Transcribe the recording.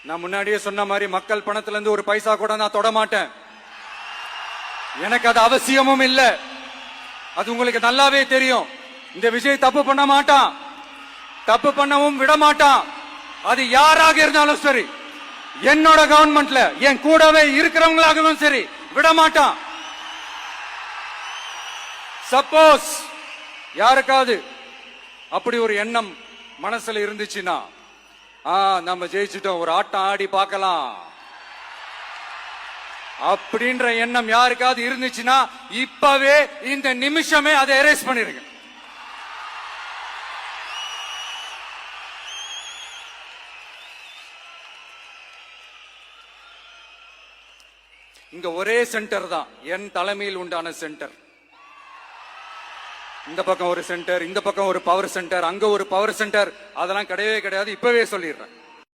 நான் முன்னாடியே சொன்ன மாதிரி மக்கள் பணத்துல இருந்து ஒரு பைசா கூட நான் தொட மாட்டேன். எனக்கு அது அவசியமும் இல்ல. அது உங்களுக்கு நல்லாவே தெரியும். இந்த விஜய் தப்பு பண்ண மாட்டான், தப்பு பண்ணவும் விட மாட்டான். அது யாராக இருந்தாலும் சரி, என்னோட கவர்மெண்ட்ல என் கூடவே இருக்கிறவங்களாகவும் சரி விட மாட்டான். சப்போஸ் யாருக்காவது அப்படி ஒரு எண்ணம் மனசுல இருந்துச்சுன்னா, நம்ம ஜெயிச்சுட்டோம், ஒரு ஆட்டம் ஆடி பார்க்கலாம் அப்படின்ற எண்ணம் யாருக்காவது இருந்துச்சுன்னா இப்பவே இந்த நிமிஷமே அதை எரேஸ் பண்ணிருங்க. இங்க ஒரே சென்டர் தான், என் தலைமையில் உண்டான சென்டர். இந்த பக்கம் ஒரு சென்டர், இந்த பக்கம் ஒரு பவர் சென்டர், அங்க ஒரு பவர் சென்டர், அதெல்லாம் கிடையவே கிடையாது. இப்பவே சொல்லிடுறேன்.